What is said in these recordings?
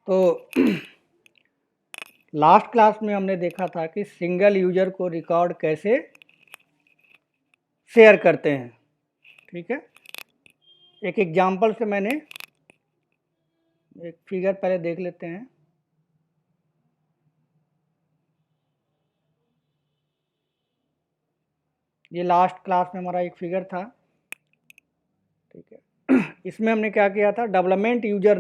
तो last class में हमने देखा था कि सिंगल यूजर को रिकॉर्ड कैसे शेयर करते हैं। ठीक है, एक एग्जांपल से मैंने एक फिगर पहले देख लेते हैं। ये लास्ट क्लास में हमारा एक फिगर था। ठीक है, इसमें हमने क्या किया था, डेवलपमेंट यूजर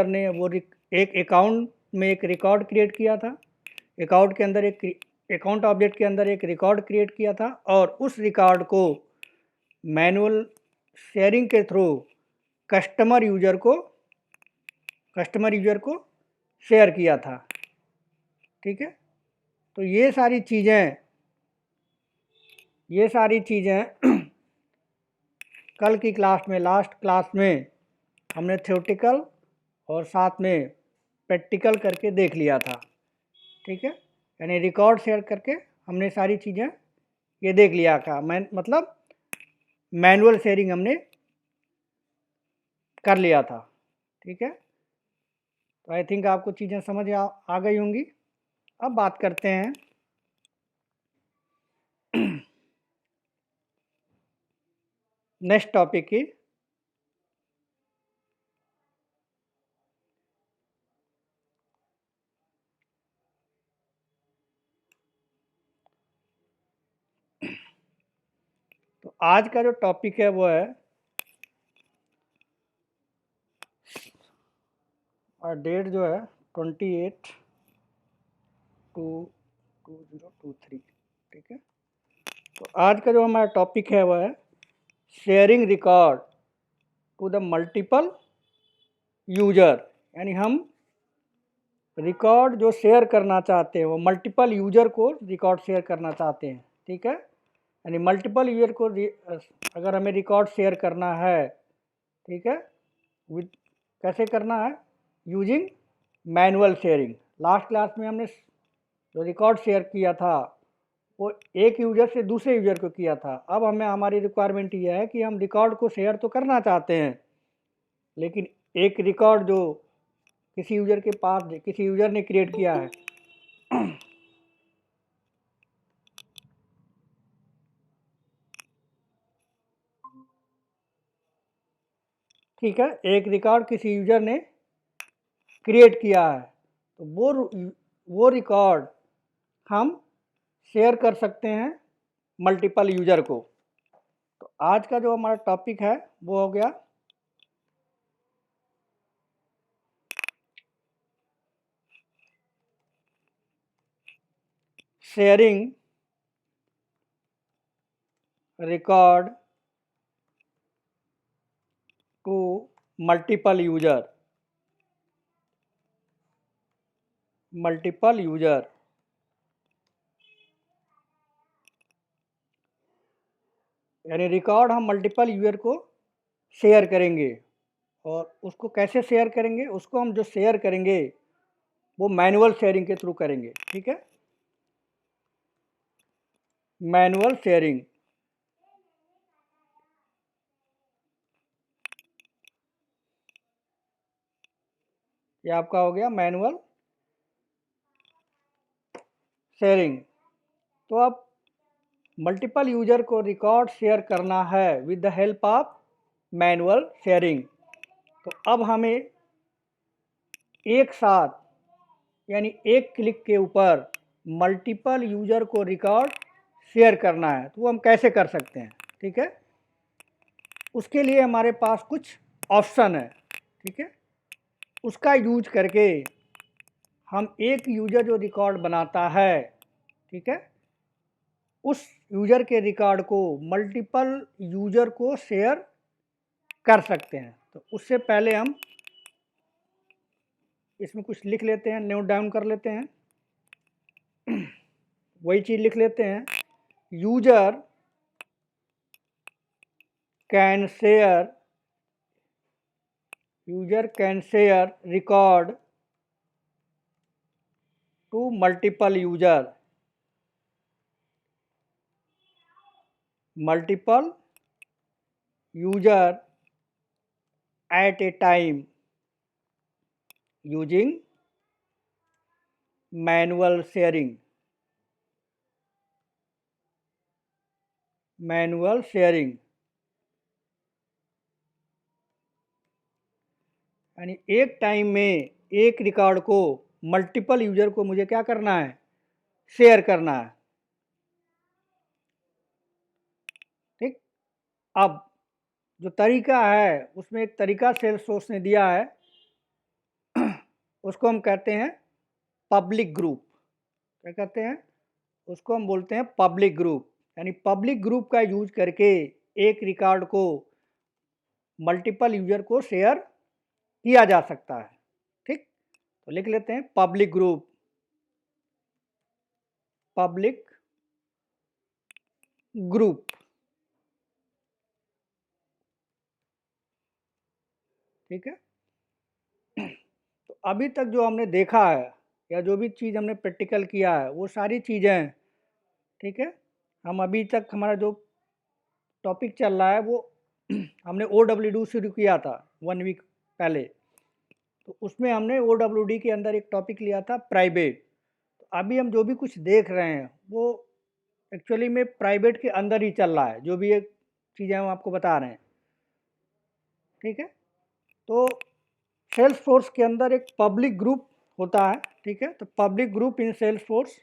ने वो एक अकाउंट में एक रिकॉर्ड क्रिएट किया था। अकाउंट के अंदर एक अकाउंट ऑब्जेक्ट के अंदर एक रिकॉर्ड क्रिएट किया था और उस रिकॉर्ड को मैनुअल शेयरिंग के थ्रू कस्टमर यूजर को शेयर किया था। ठीक है, तो ये सारी चीज़ें कल की क्लास में, लास्ट क्लास में हमने थ्योरेटिकल और साथ में प्रैक्टिकल करके देख लिया था। ठीक है, यानी रिकॉर्ड शेयर करके हमने सारी चीज़ें ये देख लिया था। मतलब मैनुअल शेयरिंग हमने कर लिया था। ठीक है, तो आई थिंक आपको चीज़ें समझ आ गई होंगी। अब बात करते हैं नेक्स्ट टॉपिक की। तो आज का जो टॉपिक है वो है, और डेट जो है 28/2/2023। ठीक है, तो आज का जो हमारा टॉपिक है वो है sharing record to the multiple user. यानी हम रिकॉर्ड जो शेयर करना चाहते हैं वो मल्टीपल यूजर को रिकॉर्ड शेयर करना चाहते हैं। ठीक है, यानी मल्टीपल यूजर को अगर हमें रिकॉर्ड शेयर करना है, ठीक है, विद कैसे करना है, using manual sharing. Last class में हमने जो रिकॉर्ड शेयर किया था वो एक यूजर से दूसरे यूजर को किया था। अब हमारी रिक्वायरमेंट ये है कि हम रिकॉर्ड को शेयर तो करना चाहते हैं, लेकिन एक रिकॉर्ड जो किसी यूजर ने क्रिएट किया है ठीक है, एक रिकॉर्ड किसी यूजर ने क्रिएट किया है, तो वो रिकॉर्ड हम शेयर कर सकते हैं मल्टीपल यूजर को। तो आज का जो हमारा टॉपिक है वो हो गया sharing record to multiple user. यानी रिकॉर्ड हम मल्टीपल यूजर को शेयर करेंगे, और उसको कैसे शेयर करेंगे, उसको हम जो शेयर करेंगे वो मैनुअल शेयरिंग के थ्रू करेंगे। ठीक है, मैनुअल शेयरिंग। ये आपका हो गया मैनुअल शेयरिंग। तो अब मल्टीपल यूजर को रिकॉर्ड शेयर करना है with the help of manual sharing. तो अब हमें एक साथ, यानी एक क्लिक के ऊपर मल्टीपल यूजर को रिकॉर्ड शेयर करना है, तो वो हम कैसे कर सकते हैं। ठीक है, उसके लिए हमारे पास कुछ ऑप्शन है। ठीक है, उसका यूज करके हम एक यूजर जो रिकॉर्ड बनाता है, ठीक है, उस यूजर के रिकॉर्ड को मल्टीपल यूजर को शेयर कर सकते हैं। तो उससे पहले हम इसमें कुछ लिख लेते हैं, नोट डाउन कर लेते हैं। वही चीज़ लिख लेते हैं, user can share record to multiple user at a time. Using manual sharing, यानी एक टाइम में एक रिकॉर्ड को मल्टीपल यूजर को मुझे क्या करना है, शेयर करना है। ठीक, अब जो तरीका है उसमें एक तरीका सेल्सफोर्स ने दिया है, उसको हम कहते हैं पब्लिक ग्रुप। क्या कहते हैं उसको? हम बोलते हैं पब्लिक ग्रुप। यानी पब्लिक ग्रुप का यूज करके एक रिकॉर्ड को मल्टीपल यूजर को शेयर किया जा सकता है। ठीक, तो लिख लेते हैं पब्लिक ग्रुप, पब्लिक ग्रुप। ठीक है, तो अभी तक जो हमने देखा है या जो भी चीज़ हमने प्रैक्टिकल किया है वो सारी चीज़ें, ठीक है, हम अभी तक हमारा जो टॉपिक चल रहा है वो हमने OWD शुरू किया था 1 वीक पहले। तो उसमें हमने OWD के अंदर एक टॉपिक लिया था प्राइवेट। तो अभी हम जो भी कुछ देख रहे हैं वो एक्चुअली में प्राइवेट के अंदर ही चल रहा है, जो भी एक चीज़ें हम आपको बता रहे हैं। ठीक है, तो सेल्सफोर्स के अंदर एक पब्लिक ग्रुप होता है। ठीक है, तो public group in Salesforce,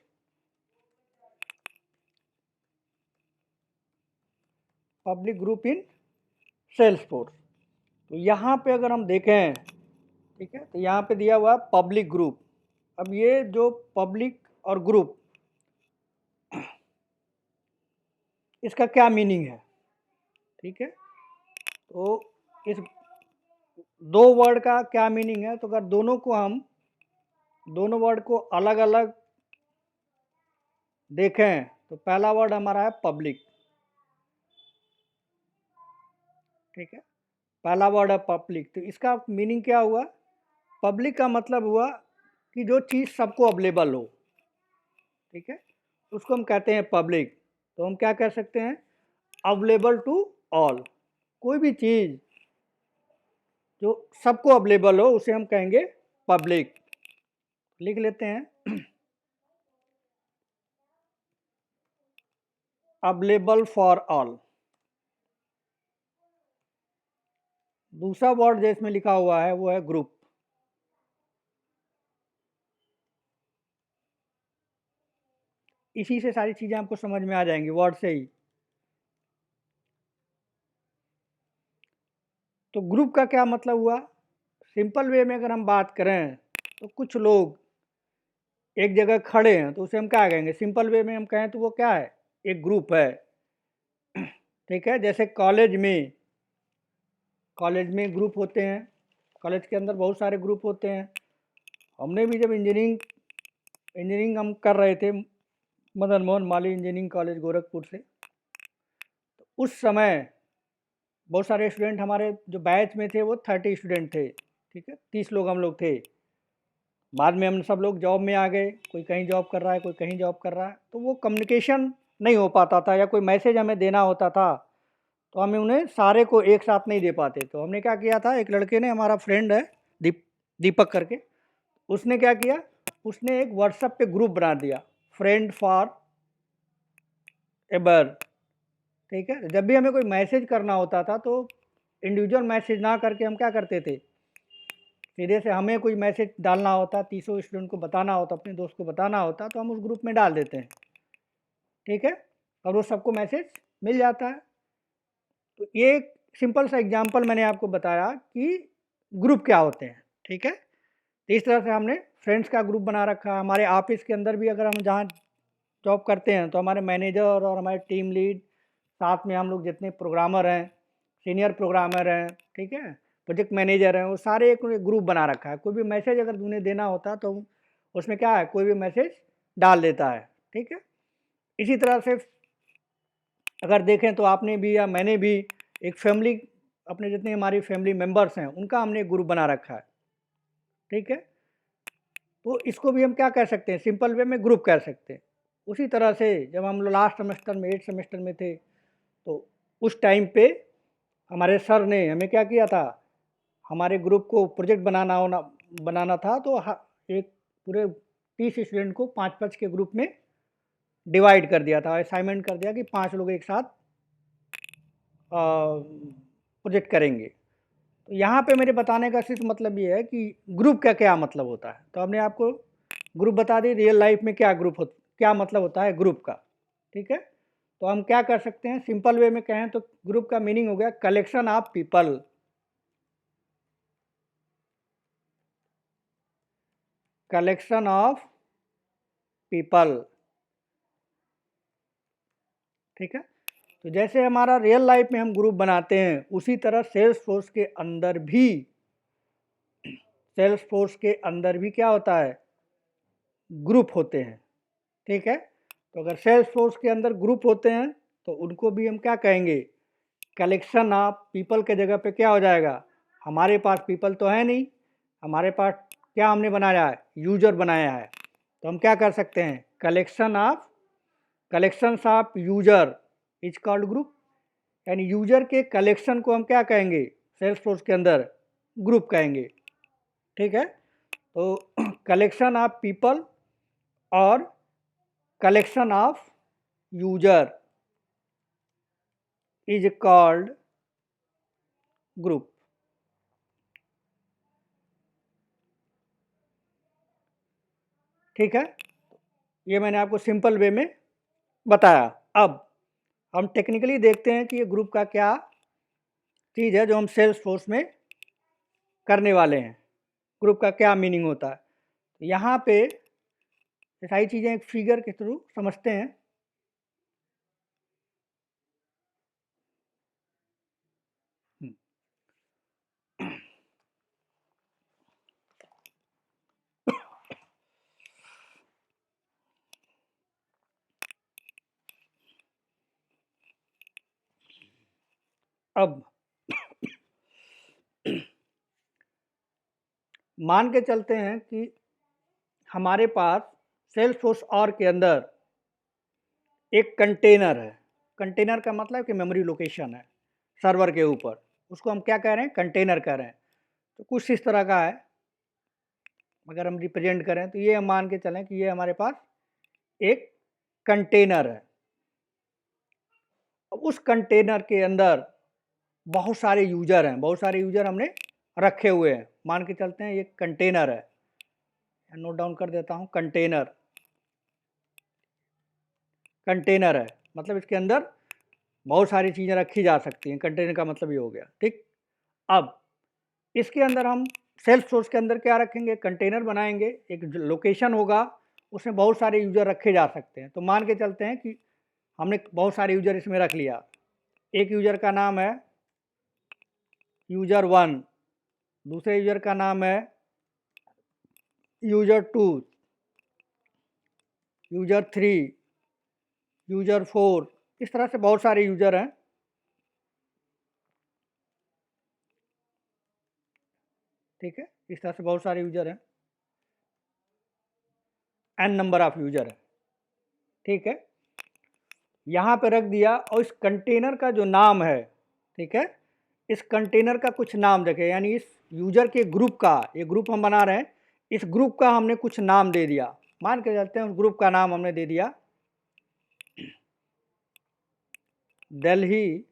public group in Salesforce. तो यहाँ पे अगर हम देखें, ठीक है, तो यहाँ पे दिया हुआ है पब्लिक ग्रुप। अब ये जो पब्लिक और ग्रुप, इसका क्या मीनिंग है? ठीक है, तो इस दो वर्ड का क्या मीनिंग है? तो अगर दोनों वर्ड को अलग अलग देखें तो पहला वर्ड हमारा है पब्लिक। ठीक है, पहला वर्ड है पब्लिक। तो इसका मीनिंग क्या हुआ? पब्लिक का मतलब हुआ कि जो चीज़ सबको अवेलेबल हो। ठीक है, उसको हम कहते हैं पब्लिक। तो हम क्या कह सकते हैं? Available to all. कोई भी चीज़ जो सबको अवेलेबल हो उसे हम कहेंगे पब्लिक। लिख लेते हैं अवेलेबल फॉर ऑल। दूसरा वर्ड जो इसमें लिखा हुआ है वो है ग्रुप। इसी से सारी चीज़ें आपको समझ में आ जाएंगी, वर्ड से ही। तो ग्रुप का क्या मतलब हुआ? सिंपल वे में अगर हम बात करें तो कुछ लोग एक जगह खड़े हैं तो उसे हम क्या कहेंगे? सिंपल वे में हम कहें तो वो क्या है? एक ग्रुप है। ठीक है, जैसे कॉलेज में ग्रुप होते हैं, कॉलेज के अंदर बहुत सारे ग्रुप होते हैं। हमने भी जब इंजीनियरिंग हम कर रहे थे मदन मोहन मालवीय इंजीनियरिंग कॉलेज गोरखपुर से, तो उस समय बहुत सारे स्टूडेंट हमारे जो बैच में थे वो 30 स्टूडेंट थे। ठीक है, 30 लोग हम लोग थे। बाद में हम सब लोग जॉब में आ गए, कोई कहीं जॉब कर रहा है, कोई कहीं जॉब कर रहा है, तो वो कम्युनिकेशन नहीं हो पाता था, या कोई मैसेज हमें देना होता था तो हमें उन्हें सारे को एक साथ नहीं दे पाते। तो हमने क्या किया था, एक लड़के ने, हमारा फ्रेंड है दीपक करके, उसने क्या किया, उसने एक व्हाट्सएप पे ग्रुप बना दिया, फ्रेंड फॉर एवर। ठीक है, जब भी हमें कोई मैसेज करना होता था तो इंडिविजुअल मैसेज ना करके हम क्या करते थे, सीधे से हमें कोई मैसेज डालना होता, 30 स्टूडेंट को बताना होता, अपने दोस्त को बताना होता, तो हम उस ग्रुप में डाल देते हैं। ठीक है, और वो सबको मैसेज मिल जाता है। तो ये एक सिंपल सा एग्जांपल मैंने आपको बताया कि ग्रुप क्या होते हैं। ठीक है, तो इस तरह से हमने फ्रेंड्स का ग्रुप बना रखा है। हमारे ऑफिस के अंदर भी अगर हम जहाँ जॉब करते हैं तो हमारे मैनेजर और हमारे टीम लीड, साथ में हम लोग जितने प्रोग्रामर हैं, सीनियर प्रोग्रामर हैं, ठीक है, प्रोजेक्ट मैनेजर हैं, वो सारे एक ग्रुप बना रखा है। कोई भी मैसेज अगर उन्हें देना होता तो उसमें क्या है, कोई भी मैसेज डाल देता है। ठीक है, इसी तरह से अगर देखें तो आपने भी या मैंने भी एक फैमिली, अपने जितने हमारी फैमिली मेम्बर्स हैं उनका हमने एक ग्रुप बना रखा है। ठीक है, तो इसको भी हम क्या कह सकते हैं, सिंपल वे में ग्रुप कह सकते हैं। उसी तरह से जब हम लोग लास्ट सेमेस्टर में 8th सेमेस्टर में थे तो उस टाइम पे हमारे सर ने हमें क्या किया था, हमारे ग्रुप को प्रोजेक्ट बनाना होना बनाना था, तो एक पूरे 30 स्टूडेंट को 5-5 के ग्रुप में डिवाइड कर दिया था, असाइनमेंट कर दिया कि 5 लोग एक साथ प्रोजेक्ट करेंगे। तो यहाँ पे मेरे बताने का सिर्फ मतलब ये है कि ग्रुप का क्या मतलब होता है। तो हमने आपको ग्रुप बता दी, रियल लाइफ में क्या क्या मतलब होता है ग्रुप का, ठीक है। तो हम क्या कर सकते हैं, सिंपल वे में कहें तो ग्रुप का मीनिंग हो गया collection of people. Collection of people, ठीक है। तो जैसे हमारा रियल लाइफ में हम ग्रुप बनाते हैं, उसी तरह सेल्स फोर्स के अंदर भी क्या होता है, ग्रुप होते हैं, ठीक है। तो अगर सेल्स फोर्स के अंदर ग्रुप होते हैं तो उनको भी हम क्या कहेंगे, कलेक्शन ऑफ पीपल के जगह पे क्या हो जाएगा, हमारे पास पीपल तो है नहीं, हमारे पास क्या हमने बनाया है, यूजर बनाया है। तो हम क्या कर सकते हैं, collections of user is called group, यानी यूजर के कलेक्शन को हम क्या कहेंगे, सेल्स फोर्स के अंदर ग्रुप कहेंगे, ठीक है। तो कलेक्शन ऑफ पीपल और collection of user is called group, ठीक है। ये मैंने आपको सिंपल वे में बताया। अब हम टेक्निकली देखते हैं कि ये ग्रुप का क्या चीज़ है जो हम सेल्स फोर्स में करने वाले हैं, ग्रुप का क्या मीनिंग होता है। तो यहाँ पे ये सारी चीज़ें एक फिगर के थ्रू समझते हैं। अब मान के चलते हैं कि हमारे पास सेल्स फोर्स और के अंदर एक कंटेनर है। कंटेनर का मतलब कि मेमोरी लोकेशन है सर्वर के ऊपर, उसको हम क्या कह रहे हैं, कंटेनर कह रहे हैं। तो कुछ इस तरह का है, अगर हम रिप्रेजेंट करें तो ये हम मान के चलें कि ये हमारे पास एक कंटेनर है। अब उस कंटेनर के अंदर बहुत सारे यूजर हैं, बहुत सारे यूजर हमने रखे हुए हैं। मान के चलते हैं ये कंटेनर है, नोट डाउन कर देता हूँ, कंटेनर है मतलब इसके अंदर बहुत सारी चीज़ें रखी जा सकती हैं, कंटेनर का मतलब ये हो गया, ठीक। अब इसके अंदर हम सेल्फ सोर्स के अंदर क्या रखेंगे, कंटेनर बनाएंगे, एक लोकेशन होगा, उसमें बहुत सारे यूजर रखे जा सकते हैं। तो मान के चलते हैं कि हमने बहुत सारे यूजर इसमें रख लिया। एक यूजर का नाम है यूजर 1, दूसरे यूजर का नाम है यूजर 2, यूजर 3, यूजर 4, इस तरह से बहुत सारे यूजर हैं, ठीक है। इस तरह से बहुत सारे यूजर हैं, n नंबर ऑफ यूजर है, ठीक है। यहाँ पे रख दिया और इस कंटेनर का जो नाम है, ठीक है, इस कंटेनर का कुछ नाम रखे, यानी इस यूजर के ग्रुप का, ये ग्रुप हम बना रहे हैं, इस ग्रुप का हमने कुछ नाम दे दिया। मान के चलते हैं उस ग्रुप का नाम हमने दे दिया Delhi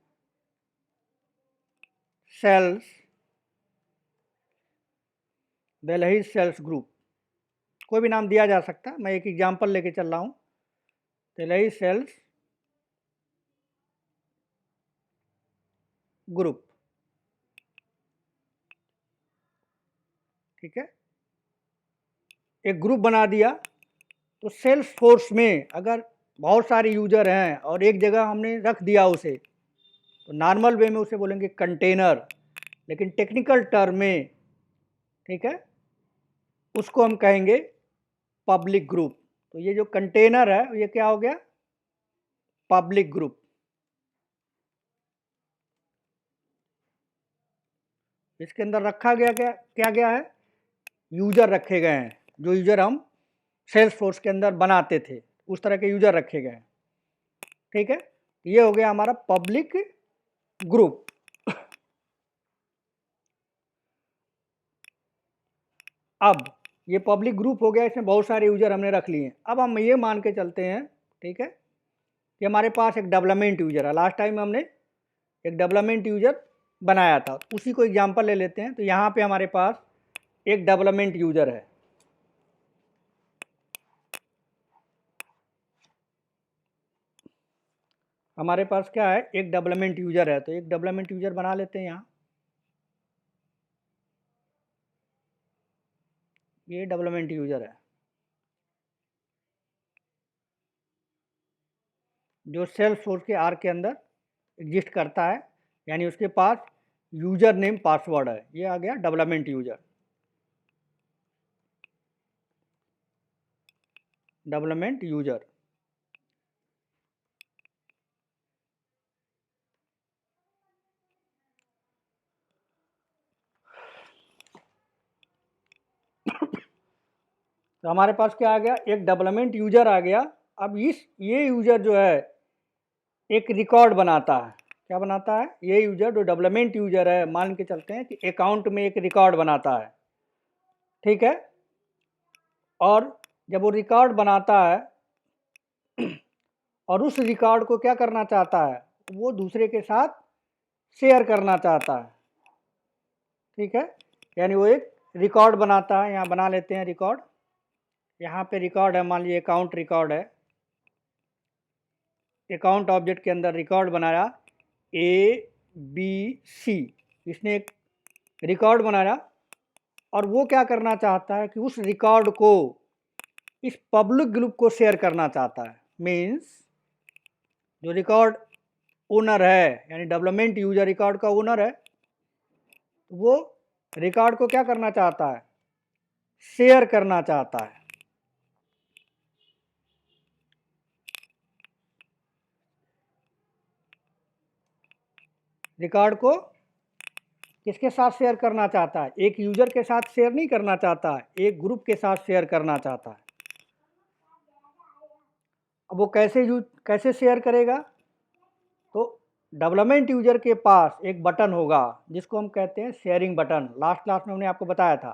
sales, Delhi sales group, कोई भी नाम दिया जा सकता है, मैं एक एग्जांपल लेके चल रहा हूँ, दिल्ली सेल्स ग्रुप, ठीक है। एक ग्रुप बना दिया। तो सेल्स फोर्स में अगर बहुत सारे यूजर हैं और एक जगह हमने रख दिया उसे, तो नॉर्मल वे में उसे बोलेंगे कंटेनर, लेकिन टेक्निकल टर्म में, ठीक है, उसको हम कहेंगे पब्लिक ग्रुप। तो ये जो कंटेनर है ये क्या हो गया, पब्लिक ग्रुप। इसके अंदर रखा गया क्या गया है, यूजर रखे गए हैं, जो यूजर हम सेल्स फोर्स के अंदर बनाते थे उस तरह के यूजर रखे गए हैं, ठीक है। ये हो गया हमारा पब्लिक ग्रुप। अब ये पब्लिक ग्रुप हो गया, इसमें बहुत सारे यूजर हमने रख लिए। अब हम ये मान के चलते हैं, ठीक है, कि हमारे पास एक डेवलपमेंट यूजर है। लास्ट टाइम हमने एक डेवलपमेंट यूजर बनाया था, उसी को एग्जांपल ले लेते हैं। तो यहाँ पे हमारे पास एक डेवलपमेंट यूजर है। हमारे पास क्या है, एक डेवलपमेंट यूजर है। तो एक डेवलपमेंट यूजर बना लेते हैं यहाँ। ये डेवलपमेंट यूजर है जो सेल्सफोर्स के आर के अंदर एग्जिस्ट करता है, यानी उसके पास यूजर नेम पासवर्ड है। ये आ गया डेवलपमेंट यूजर, डेवलपमेंट यूजर। तो हमारे पास क्या आ गया, एक डेवलपमेंट यूजर आ गया। अब ये यूजर जो है एक रिकॉर्ड बनाता है। क्या बनाता है, ये यूजर जो डेवलपमेंट यूजर है, मान के चलते हैं कि अकाउंट में एक रिकॉर्ड बनाता है, ठीक है। और जब वो रिकॉर्ड बनाता है और उस रिकॉर्ड को क्या करना चाहता है, वो दूसरे के साथ शेयर करना चाहता है, ठीक है। यानी वो एक रिकॉर्ड बनाता है। यहाँ बना लेते हैं रिकॉर्ड। यहाँ पे रिकॉर्ड है, मान लीजिए अकाउंट रिकॉर्ड है। अकाउंट ऑब्जेक्ट के अंदर रिकॉर्ड बनाया ABC, इसने एक रिकॉर्ड बनाया और वो क्या करना चाहता है कि उस रिकॉर्ड को इस पब्लिक ग्रुप को शेयर करना चाहता है। मीन्स जो रिकॉर्ड ओनर है, यानी डेवलपमेंट यूजर रिकॉर्ड का ओनर है, वो रिकॉर्ड को क्या करना चाहता है, शेयर करना चाहता है। रिकॉर्ड को किसके साथ शेयर करना चाहता है, एक यूजर के साथ शेयर नहीं करना चाहता है, एक ग्रुप के साथ शेयर करना चाहता है। अब वो कैसे शेयर करेगा, तो डेवलपमेंट यूजर के पास एक बटन होगा जिसको हम कहते हैं शेयरिंग बटन। लास्ट क्लास में हमने आपको बताया था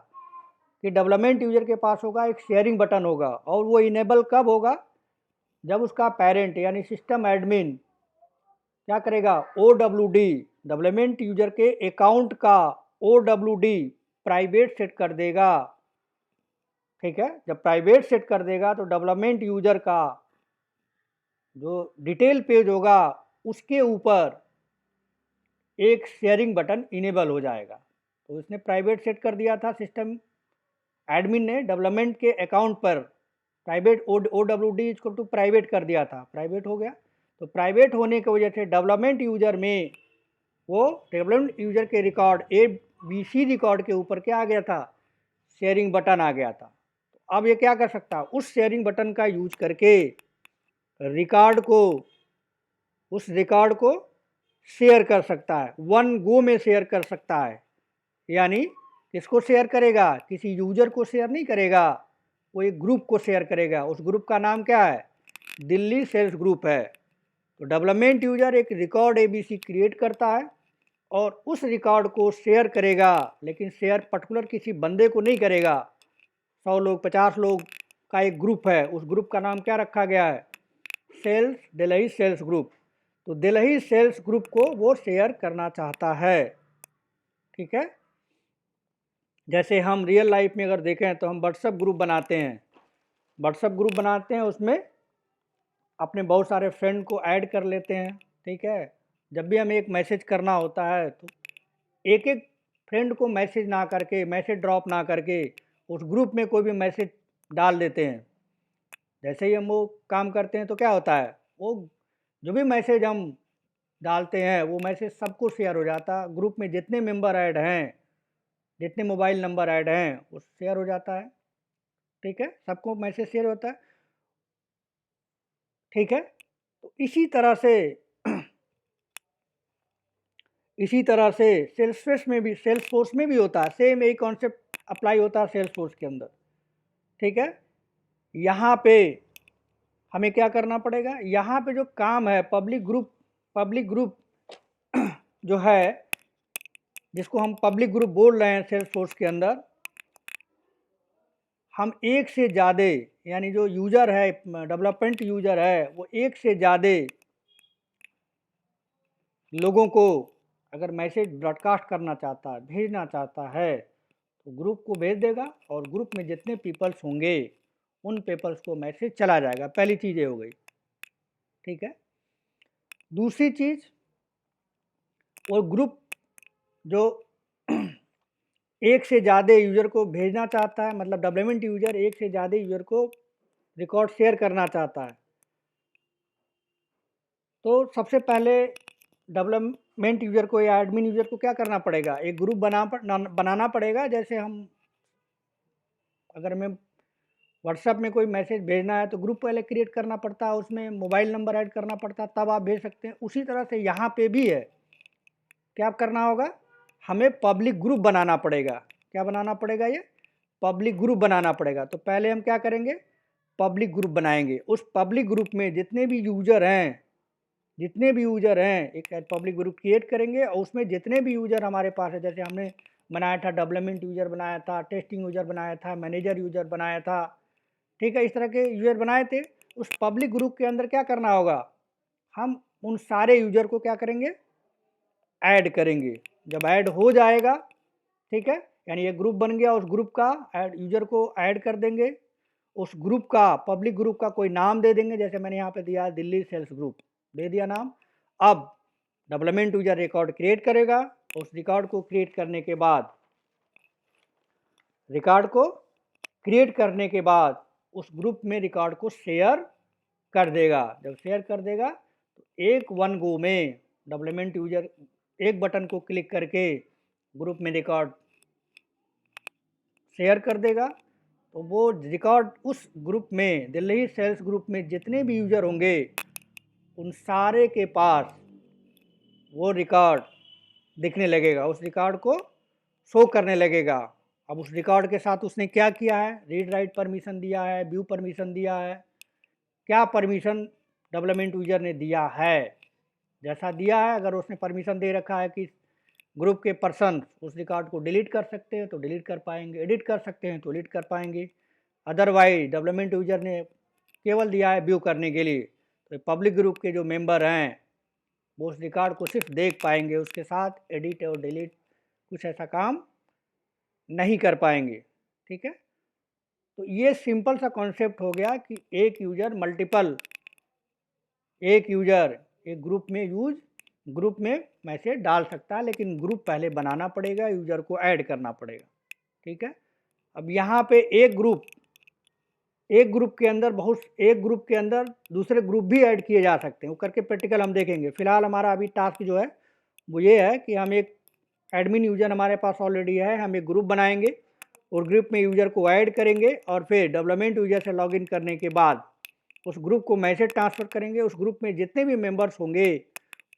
कि डेवलपमेंट यूजर के पास होगा एक शेयरिंग बटन होगा, और वो इनेबल कब होगा, जब उसका पेरेंट यानी सिस्टम एडमिन क्या करेगा, OWD डेवलपमेंट यूजर के अकाउंट का OWD प्राइवेट सेट कर देगा, ठीक है। जब प्राइवेट सेट कर देगा तो डेवलपमेंट यूजर का जो डिटेल पेज होगा उसके ऊपर एक शेयरिंग बटन इनेबल हो जाएगा। तो इसने प्राइवेट सेट कर दिया था, सिस्टम एडमिन ने डेवलपमेंट के अकाउंट पर प्राइवेट OWD इसको टू प्राइवेट कर दिया था, प्राइवेट हो गया। तो प्राइवेट होने की वजह से डेवलपमेंट यूजर में वो डेवलपमेंट यूजर के रिकॉर्ड ABC रिकॉर्ड के ऊपर क्या आ गया था, शेयरिंग बटन आ गया था। तो अब ये क्या कर सकता है, उस शेयरिंग बटन का यूज करके उस रिकॉर्ड को शेयर कर सकता है, वन गो में शेयर कर सकता है। यानी किसको शेयर करेगा, किसी यूजर को शेयर नहीं करेगा, वो एक ग्रुप को शेयर करेगा। उस ग्रुप का नाम क्या है, दिल्ली सेल्स ग्रुप है। तो डेवलपमेंट यूजर एक रिकॉर्ड ABC क्रिएट करता है और उस रिकॉर्ड को शेयर करेगा, लेकिन शेयर पर्टिकुलर किसी बंदे को नहीं करेगा। 100 लोग 50 लोग का एक ग्रुप है, उस ग्रुप का नाम क्या रखा गया है, दिल्ली सेल्स ग्रुप। तो दिल्ली सेल्स ग्रुप को वो शेयर करना चाहता है, ठीक है। जैसे हम रियल लाइफ में अगर देखें तो हम व्हाट्सएप ग्रुप बनाते हैं, उसमें अपने बहुत सारे फ्रेंड को ऐड कर लेते हैं, ठीक है। जब भी हमें एक मैसेज करना होता है तो एक एक फ्रेंड को मैसेज ड्रॉप ना करके उस ग्रुप में कोई भी मैसेज डाल देते हैं। जैसे ही हम वो काम करते हैं तो क्या होता है, वो जो भी मैसेज हम डालते हैं वो मैसेज सबको शेयर हो जाता है। ग्रुप में जितने मेंबर ऐड हैं, जितने मोबाइल नंबर ऐड हैं, वो शेयर हो जाता है, ठीक है। सबको मैसेज शेयर होता है, ठीक है। तो इसी तरह से सेल्सफोर्स में भी होता है, सेम यही कॉन्सेप्ट अप्लाई होता है सेल्सफोर्स के अंदर, ठीक है। यहाँ पे हमें क्या करना पड़ेगा, यहाँ पे जो काम है पब्लिक ग्रुप जो है, जिसको हम पब्लिक ग्रुप बोल रहे हैं सेल्सफोर्स के अंदर, हम एक से ज़्यादा, यानी जो यूज़र है, डेवलपमेंट यूज़र है, वो एक से ज़्यादा लोगों को अगर मैसेज ब्रॉडकास्ट करना चाहता है, भेजना चाहता है, तो ग्रुप को भेज देगा और ग्रुप में जितने पीपल्स होंगे उन पीपल्स को मैसेज चला जाएगा। पहली चीज़ ये हो गई, ठीक है। दूसरी चीज़, वो ग्रुप जो एक से ज़्यादा यूज़र को भेजना चाहता है, मतलब डेवलपमेंट यूज़र एक से ज़्यादा यूज़र को रिकॉर्ड शेयर करना चाहता है, तो सबसे पहले डेवलपमेंट यूज़र को या एडमिन यूज़र को क्या करना पड़ेगा, एक ग्रुप बनाना पड़ेगा। जैसे हम, अगर हमें व्हाट्सएप में कोई मैसेज भेजना है तो ग्रुप पहले क्रिएट करना पड़ता है, उसमें मोबाइल नंबर ऐड करना पड़ता है, तब आप भेज सकते हैं। उसी तरह से यहाँ पे भी है, क्या करना होगा, हमें पब्लिक ग्रुप बनाना पड़ेगा। क्या बनाना पड़ेगा, ये पब्लिक ग्रुप बनाना पड़ेगा। तो पहले हम क्या करेंगे, पब्लिक ग्रुप बनाएंगे। उस पब्लिक ग्रुप में जितने भी यूज़र हैं, एक पब्लिक ग्रुप क्रिएट करेंगे और उसमें जितने भी यूज़र हमारे पास है, जैसे हमने बनाया था डेवलपमेंट यूज़र बनाया था, टेस्टिंग यूज़र बनाया था, मैनेजर यूज़र बनाया था, ठीक है, इस तरह के यूज़र बनाए थे। उस पब्लिक ग्रुप के अंदर क्या करना होगा, हम उन सारे यूज़र को क्या करेंगे, ऐड करेंगे। जब ऐड हो जाएगा, ठीक है, यानी ये ग्रुप बन गया, उस ग्रुप का यूज़र को ऐड कर देंगे। उस ग्रुप का, पब्लिक ग्रुप का कोई नाम दे देंगे, जैसे मैंने यहाँ पे दिया दिल्ली सेल्स ग्रुप, दे दिया नाम। अब डेवलपमेंट यूज़र रिकॉर्ड क्रिएट करेगा। उस रिकॉर्ड को क्रिएट करने के बाद, उस ग्रुप में रिकॉर्ड को शेयर कर देगा। जब शेयर कर देगा तो एक वन गो में डेवलपमेंट यूज़र एक बटन को क्लिक करके ग्रुप में रिकॉर्ड शेयर कर देगा। तो वो रिकॉर्ड उस ग्रुप में, दिल्ली सेल्स ग्रुप में जितने भी यूज़र होंगे उन सारे के पास वो रिकॉर्ड दिखने लगेगा, उस रिकॉर्ड को शो करने लगेगा। अब उस रिकॉर्ड के साथ उसने क्या किया है, रीड राइट परमिशन दिया है, व्यू परमिशन दिया है, क्या परमिशन डेवलपमेंट यूज़र ने दिया है। जैसा दिया है, अगर उसने परमिशन दे रखा है कि ग्रुप के पर्सन उस रिकॉर्ड को डिलीट कर सकते हैं तो डिलीट कर पाएंगे, एडिट कर सकते हैं तो एडिट कर पाएंगे। अदरवाइज डेवलपमेंट यूज़र ने केवल दिया है व्यू करने के लिए, तो पब्लिक ग्रुप के जो मेंबर हैं वो उस रिकॉर्ड को सिर्फ देख पाएंगे, उसके साथ एडिट और डिलीट कुछ ऐसा काम नहीं कर पाएंगे, ठीक है। तो ये सिंपल सा कॉन्सेप्ट हो गया कि एक यूज़र एक ग्रुप में मैसेज डाल सकता है, लेकिन ग्रुप पहले बनाना पड़ेगा, यूज़र को ऐड करना पड़ेगा, ठीक है। अब यहाँ पे एक ग्रुप के अंदर दूसरे ग्रुप भी ऐड किए जा सकते हैं, वो करके प्रैक्टिकल हम देखेंगे। फिलहाल हमारा अभी टास्क जो है वो ये है कि हम एक एडमिन यूज़र हमारे पास ऑलरेडी है, हम एक ग्रुप बनाएंगे और ग्रुप में यूज़र को ऐड करेंगे और फिर डेवलपमेंट यूज़र से लॉगिन करने के बाद उस ग्रुप को मैसेज ट्रांसफ़र करेंगे। उस ग्रुप में जितने भी मेंबर्स होंगे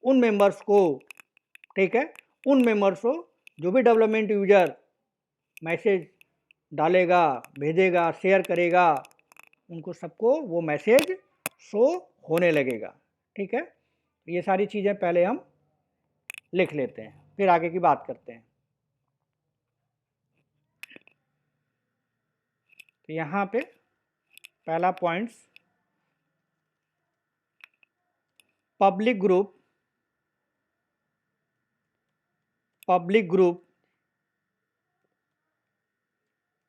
उन मेंबर्स को, ठीक है, उन मेंबर्स को जो भी डेवलपमेंट यूज़र मैसेज डालेगा, भेजेगा, शेयर करेगा, उनको सबको वो मैसेज शो होने लगेगा, ठीक है। ये सारी चीज़ें पहले हम लिख लेते हैं, फिर आगे की बात करते हैं। तो यहाँ पे पहला points, public group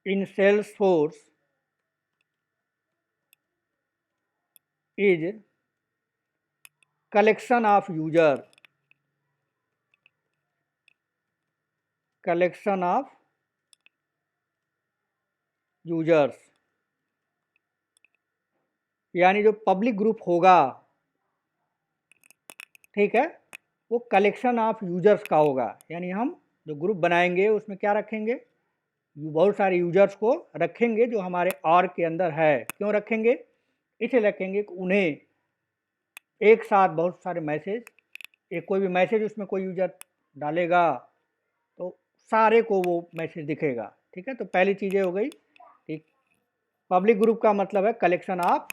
in Salesforce is collection of users यानी जो पब्लिक ग्रुप होगा, ठीक है, वो कलेक्शन ऑफ यूजर्स का होगा। यानी हम जो ग्रुप बनाएंगे उसमें क्या रखेंगे, बहुत सारे यूजर्स को रखेंगे जो हमारे ऑर्ग के अंदर है। क्यों रखेंगे, इसलिए रखेंगे कि उन्हें एक साथ बहुत सारे मैसेज, कोई भी मैसेज उसमें कोई यूजर डालेगा तो सारे को वो मैसेज दिखेगा, ठीक है। तो पहली चीज़ें हो गई, ठीक, पब्लिक ग्रुप का मतलब है कलेक्शन ऑफ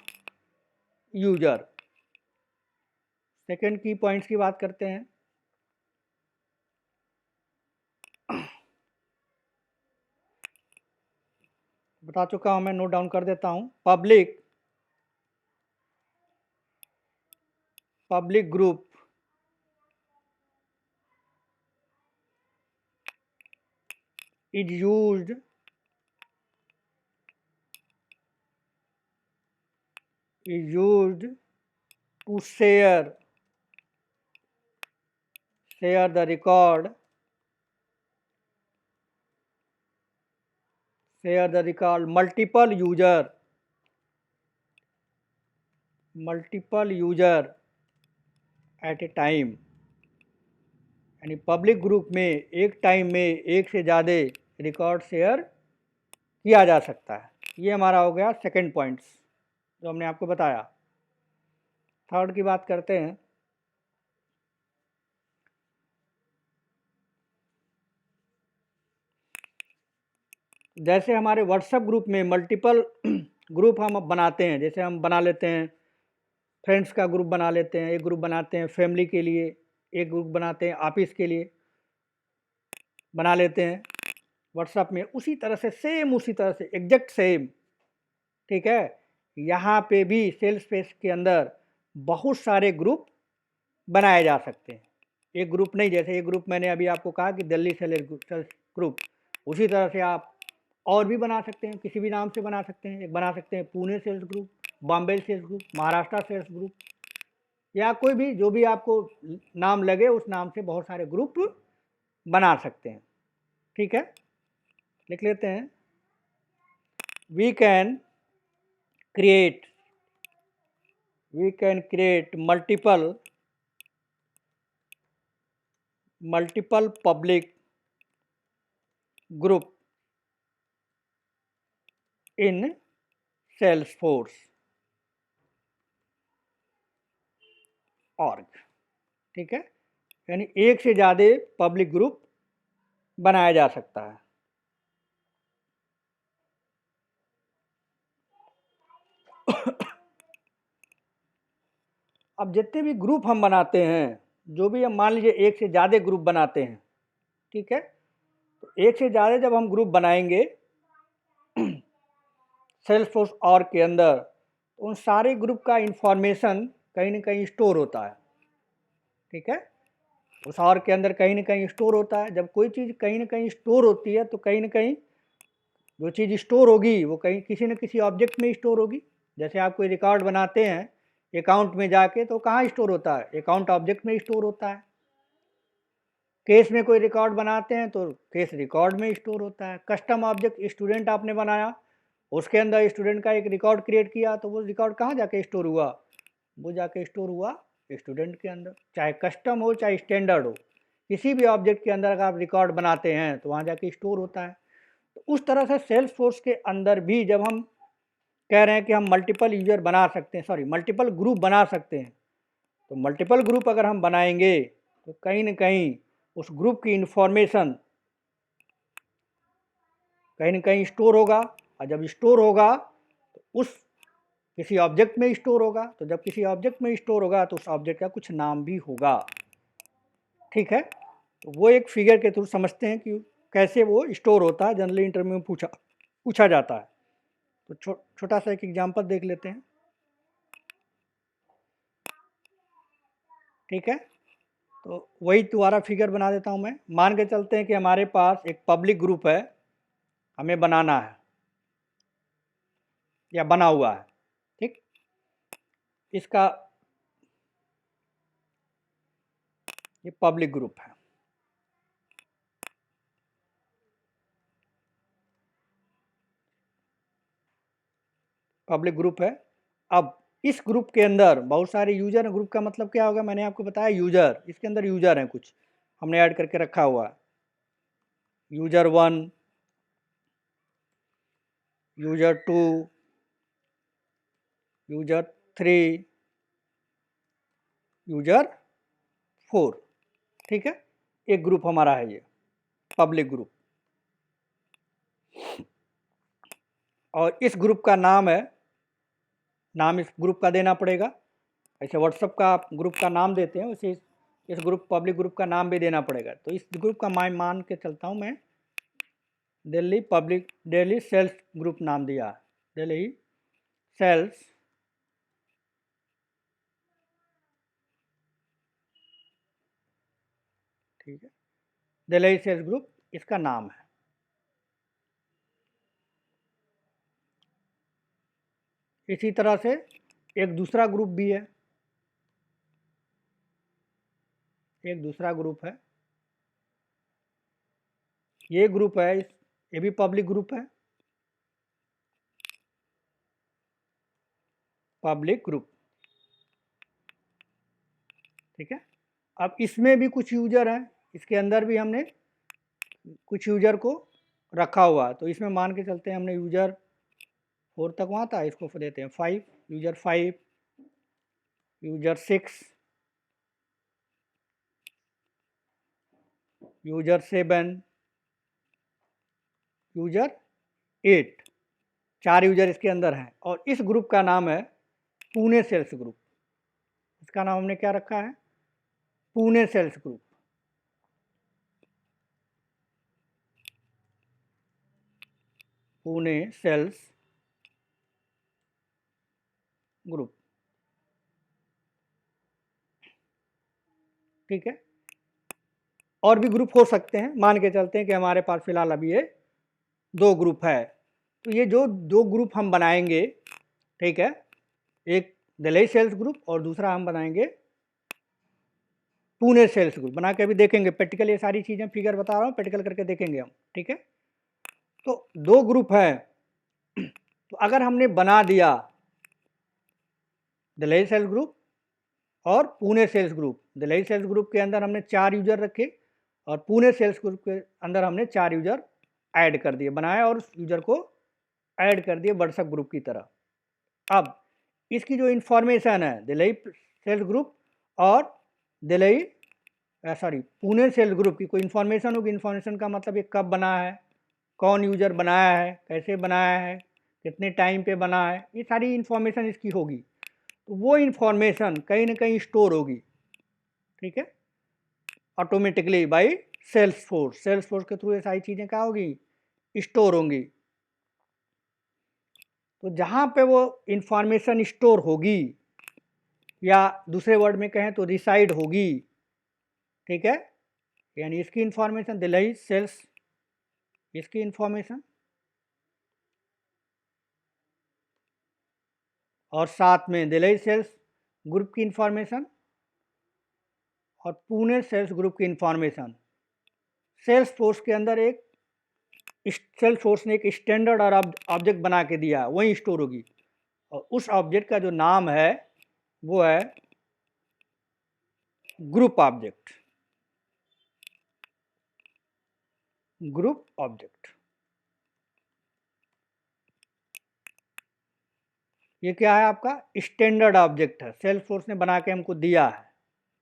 यूजर। सेकंड की पॉइंट्स की बात करते हैं। बता चुका हूँ मैं, नोट डाउन कर देता हूँ। Public group is used to share the record, multiple user at a time। यानी पब्लिक ग्रुप में एक टाइम में एक से ज़्यादा रिकॉर्ड शेयर किया जा सकता है। ये हमारा हो गया सेकंड पॉइंट्स जो हमने आपको बताया। थर्ड की बात करते हैं। जैसे हमारे व्हाट्सएप ग्रुप में मल्टीपल ग्रुप हम बनाते हैं, जैसे हम बना लेते हैं फ्रेंड्स का ग्रुप बना लेते हैं, एक ग्रुप बनाते हैं फैमिली के लिए, एक ग्रुप बनाते हैं ऑफिस के लिए बना लेते हैं व्हाट्सएप में। उसी तरह से एग्जैक्ट सेम, ठीक है, यहाँ पे भी सेल्स पेज के अंदर बहुत सारे ग्रुप बनाए जा सकते हैं। एक ग्रुप नहीं, जैसे एक ग्रुप मैंने अभी आपको कहा कि दिल्ली सेल्स ग्रुप, उसी तरह से आप और भी बना सकते हैं, किसी भी नाम से बना सकते हैं। एक बना सकते हैं Pune sales group, Bombay sales group, Maharashtra sales group, या कोई भी जो भी आपको नाम लगे उस नाम से बहुत सारे ग्रुप बना सकते हैं। ठीक है, लिख लेते हैं। We can create multiple public group in Salesforce org. ठीक है, यानी एक से ज़्यादा पब्लिक ग्रुप बनाया जा सकता है। अब जितने भी ग्रुप हम बनाते हैं, जो भी हम मान लीजिए एक से ज़्यादा ग्रुप बनाते हैं, ठीक है, तो एक से ज़्यादा जब हम ग्रुप बनाएंगे सेल्सफोर्स ऑर्ग के अंदर, तो उन सारे ग्रुप का इंफॉर्मेशन कहीं ना कहीं स्टोर होता है। ठीक है, उस ऑर्ग के अंदर कहीं ना कहीं स्टोर होता है। जब कोई चीज़ कहीं ना कहीं स्टोर होती है तो कहीं ना कहीं जो चीज़ स्टोर होगी वो कहीं किसी न किसी ऑब्जेक्ट में स्टोर होगी। जैसे आप कोई रिकॉर्ड बनाते हैं अकाउंट में जाके, तो कहाँ स्टोर होता है? अकाउंट ऑब्जेक्ट में स्टोर होता है। केस में कोई रिकॉर्ड बनाते हैं तो केस रिकॉर्ड में स्टोर होता है। कस्टम ऑब्जेक्ट स्टूडेंट आपने बनाया, उसके अंदर स्टूडेंट का एक रिकॉर्ड क्रिएट किया, तो वो रिकॉर्ड कहाँ जाके स्टोर हुआ? वो जाके स्टोर हुआ स्टूडेंट के अंदर। चाहे कस्टम हो चाहे स्टैंडर्ड हो, किसी भी ऑब्जेक्ट के अंदर अगर आप रिकॉर्ड बनाते हैं तो वहाँ जाके स्टोर होता है। तो उस तरह से सेल्सफोर्स के अंदर भी जब हम कह रहे हैं कि हम मल्टीपल यूजर बना सकते हैं, मल्टीपल ग्रुप बना सकते हैं, तो मल्टीपल ग्रुप अगर हम बनाएंगे तो कहीं ना कहीं उस ग्रुप की इंफॉर्मेशन कहीं ना कहीं स्टोर होगा, और जब स्टोर होगा तो उस किसी ऑब्जेक्ट में स्टोर होगा, तो जब किसी ऑब्जेक्ट में स्टोर होगा तो उस ऑब्जेक्ट का कुछ नाम भी होगा। ठीक है, तो वो एक फिगर के थ्रू समझते हैं कि कैसे वो स्टोर होता है। जनरली इंटरव्यू में पूछा जाता है। तो छोटा सा एक एग्जांपल देख लेते हैं। ठीक है, तो वही दोबारा फिगर बना देता हूँ मैं। मान के चलते हैं कि हमारे पास एक पब्लिक ग्रुप है, हमें बनाना है या बना हुआ है। ठीक, इसका ये पब्लिक ग्रुप है। पब्लिक ग्रुप है। अब इस ग्रुप के अंदर बहुत सारे यूजर हैं। ग्रुप का मतलब क्या होगा? मैंने आपको बताया यूजर, इसके अंदर यूजर हैं, कुछ हमने ऐड करके रखा हुआ है। User 1, user 2, user 3, user 4। ठीक है, एक ग्रुप हमारा है ये पब्लिक ग्रुप, और इस ग्रुप का नाम है, नाम इस ग्रुप का देना पड़ेगा। ऐसे व्हाट्सएप का आप ग्रुप का नाम देते हैं, उसे इस ग्रुप पब्लिक ग्रुप का नाम भी देना पड़ेगा। तो इस ग्रुप का मान के चलता हूँ मैं दिल्ली सेल्स ग्रुप नाम दिया, दिल्ली सेल्स ठीक है, दिल्ली सेल्स ग्रुप इसका नाम है। इसी तरह से एक दूसरा ग्रुप भी है, एक दूसरा ग्रुप है, ये ग्रुप है, ये भी पब्लिक ग्रुप है, पब्लिक ग्रुप, ठीक है। अब इसमें भी कुछ यूजर हैं, इसके अंदर भी हमने कुछ यूजर को रखा हुआ है, तो इसमें मान के चलते हैं हमने यूजर 4 तक वहाँ था, इसको देते हैं 5, user 5, user 6, user 7, user 8, 4 user इसके अंदर हैं। और इस ग्रुप का नाम है पुणे सेल्स ग्रुप, इसका नाम हमने क्या रखा है, Pune sales group, Pune sales group, ठीक है। और भी ग्रुप हो सकते हैं, मान के चलते हैं कि हमारे पास फिलहाल अभी ये 2 ग्रुप है, तो ये जो 2 ग्रुप हम बनाएंगे, ठीक है, एक दिल्ली सेल्स ग्रुप और दूसरा हम बनाएंगे पुणे सेल्स ग्रुप। बना के अभी देखेंगे प्रैक्टिकल, ये सारी चीज़ें फिगर बता रहा हूँ, प्रैक्टिकल करके देखेंगे हम, ठीक है। तो 2 ग्रुप है, तो अगर हमने बना दिया दिल्ली सेल्स ग्रुप और Pune sales group, Delhi sales group के अंदर हमने 4 यूजर रखे और पुणे सेल्स ग्रुप के अंदर हमने 4 यूजर ऐड कर दिए, बनाया और उस यूजर को ऐड कर दिए व्हाट्सएप ग्रुप की तरह। अब इसकी जो इन्फॉर्मेशन है दिल्ली सेल्स ग्रुप और दिल्ली पुणे सेल्स ग्रुप की कोई इन्फॉर्मेशन होगी, इन्फॉर्मेशन का मतलब ये कब बना है, कौन यूजर बनाया है, कैसे बनाया है, कितने टाइम पे बना है, ये सारी इन्फॉर्मेशन इसकी होगी। तो वो इन्फॉर्मेशन कहीं ना कहीं स्टोर होगी, ठीक है, ऑटोमेटिकली बाई सेल्स फोर्स के थ्रू ये सारी चीज़ें क्या होगी, स्टोर होंगी। तो जहाँ पे वो इन्फॉर्मेशन स्टोर होगी, या दूसरे वर्ड में कहें तो रिसाइड होगी, ठीक है, यानी इसकी इन्फॉर्मेशन दिल्ली सेल्स, इसकी इन्फॉर्मेशन और साथ में दिल्ली सेल्स ग्रुप की इन्फॉर्मेशन और पुणे सेल्स ग्रुप की इन्फॉर्मेशन, सेल्स फोर्स के अंदर एक सेल्स फोर्स ने एक स्टैंडर्ड और ऑब्जेक्ट बना के दिया, वहीं स्टोर होगी। और उस ऑब्जेक्ट का जो नाम है वो है ग्रुप ऑब्जेक्ट, ग्रुप ऑब्जेक्ट। ये क्या है, आपका स्टैंडर्ड ऑब्जेक्ट है, सेल्स फोर्स ने बना के हमको दिया है,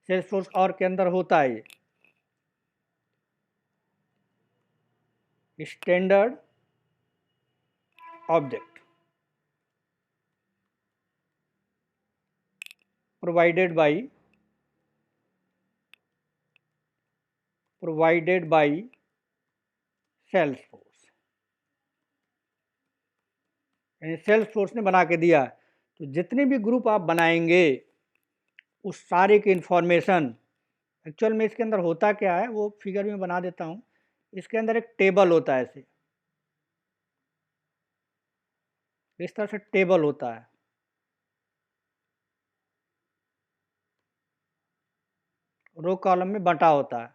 सेल्स फोर्स और के अंदर होता है ये standard object provided by Salesforce, यानी सेल्स फोर्स ने बना के दिया। तो जितने भी ग्रुप आप बनाएंगे उस सारे की इंफॉर्मेशन, एक्चुअल में इसके अंदर होता क्या है वो फिगर में बना देता हूँ। इसके अंदर एक टेबल होता है, ऐसे इस तरह से टेबल होता है, रो कॉलम में बंटा होता है।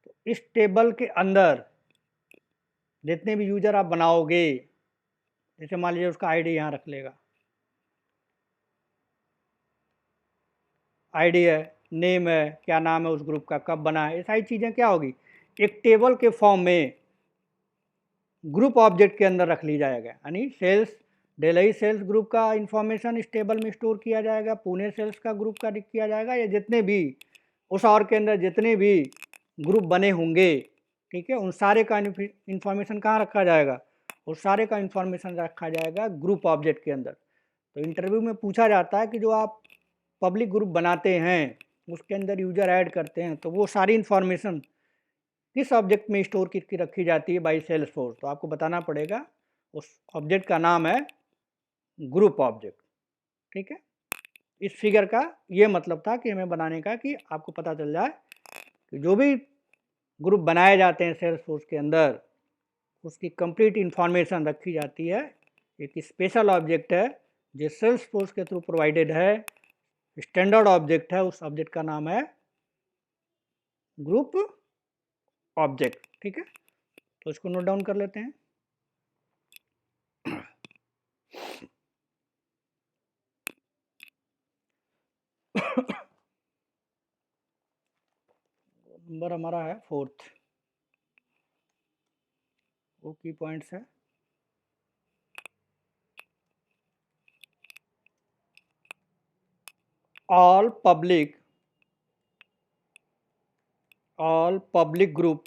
तो इस टेबल के अंदर जितने भी यूजर आप बनाओगे, जैसे मान लीजिए उसका आईडी यहाँ रख लेगा, आईडी है, नेम है, क्या नाम है उस ग्रुप का, कब बना है, ये सारी चीज़ें क्या होगी एक टेबल के फॉर्म में ग्रुप ऑब्जेक्ट के अंदर रख ली जाएगा। यानी सेल्स दिल्ली सेल्स ग्रुप का इंफॉर्मेशन इस टेबल में स्टोर किया जाएगा, पुणे सेल्स का ग्रुप का किया जाएगा, या जितने भी उस और के अंदर जितने भी ग्रुप बने होंगे, ठीक है, उन सारे का इंफॉर्मेशन कहाँ रखा जाएगा, उस सारे का इंफॉर्मेशन रखा जाएगा ग्रुप ऑब्जेक्ट के अंदर। तो इंटरव्यू में पूछा जाता है कि जो आप पब्लिक ग्रुप बनाते हैं उसके अंदर यूज़र ऐड करते हैं तो वो सारी इन्फॉर्मेशन किस ऑब्जेक्ट में स्टोर की रखी जाती है बाई सेल्सफोर्स। तो आपको बताना पड़ेगा उस ऑब्जेक्ट का नाम है ग्रुप ऑब्जेक्ट। ठीक है, इस फिगर का ये मतलब था कि हमें बनाने का कि आपको पता चल जाए कि जो भी ग्रुप बनाए जाते हैं सेल्सफोर्स के अंदर उसकी कंप्लीट इंफॉर्मेशन रखी जाती है। एक स्पेशल ऑब्जेक्ट है जो सेल्सफोर्स के थ्रू प्रोवाइडेड है, स्टैंडर्ड ऑब्जेक्ट है, उस ऑब्जेक्ट का नाम है ग्रुप ऑब्जेक्ट। ठीक है, तो इसको नोट डाउन कर लेते हैं। नंबर हमारा है 4th, वो की पॉइंट्स है all public group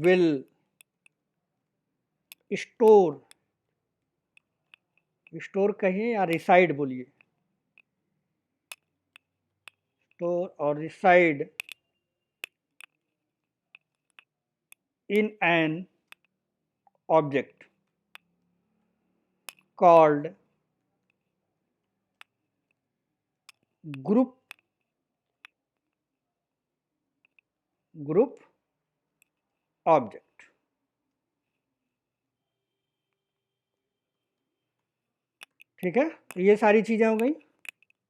will store कहिए या रिसाइड बोलिए, स्टोर और reside in an object called group object। ठीक है, तो ये सारी चीजें हो गई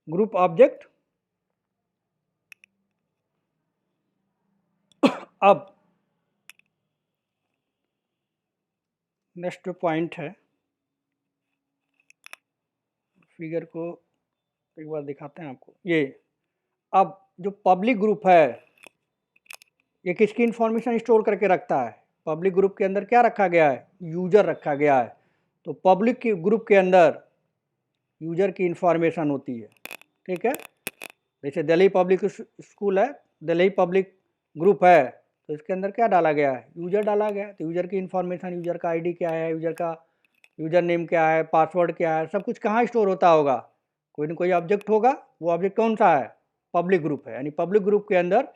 ग्रुप ऑब्जेक्ट। अब नेक्स्ट पॉइंट है, फिगर को एक बार दिखाते हैं आपको। ये अब जो पब्लिक ग्रुप है ये किसकी इंफॉर्मेशन स्टोर करके रखता है? पब्लिक ग्रुप के अंदर क्या रखा गया है? यूजर रखा गया है। तो पब्लिक की ग्रुप के अंदर यूजर की इंफॉर्मेशन होती है। ठीक है, जैसे दिल्ली पब्लिक स्कूल है, दिल्ली पब्लिक ग्रुप है, तो इसके अंदर क्या डाला गया है? यूजर डाला गया है। तो यूजर की इंफॉर्मेशन, यूजर का आईडी क्या है, यूजर का यूजर नेम क्या है, पासवर्ड क्या है, सब कुछ कहाँ स्टोर होता होगा? कोई ना कोई ऑब्जेक्ट होगा। वो ऑब्जेक्ट कौन सा है? पब्लिक ग्रुप है। यानी पब्लिक ग्रुप के अंदर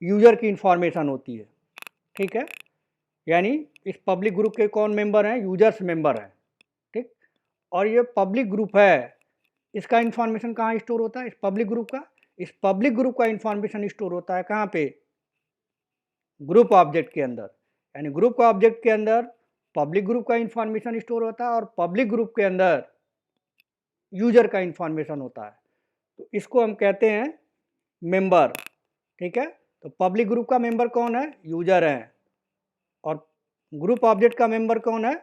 यूजर की इंफॉर्मेशन होती है। ठीक है, यानी इस पब्लिक ग्रुप के कौन मेंबर हैं? यूजर्स मेंबर हैं। ठीक, और ये पब्लिक ग्रुप है, इसका इंफॉर्मेशन कहाँ स्टोर होता है? इस पब्लिक ग्रुप का, इस पब्लिक ग्रुप का इंफॉर्मेशन स्टोर होता है कहाँ पे? ग्रुप ऑब्जेक्ट के अंदर। यानी ग्रुप ऑब्जेक्ट के अंदर पब्लिक ग्रुप का इंफॉर्मेशन स्टोर होता है और पब्लिक ग्रुप के अंदर यूजर का इंफॉर्मेशन होता है। तो इसको हम कहते हैं मेंबर। ठीक है, तो पब्लिक ग्रुप का मेंबर कौन है? यूजर है। और ग्रुप ऑब्जेक्ट का मेंबर कौन है?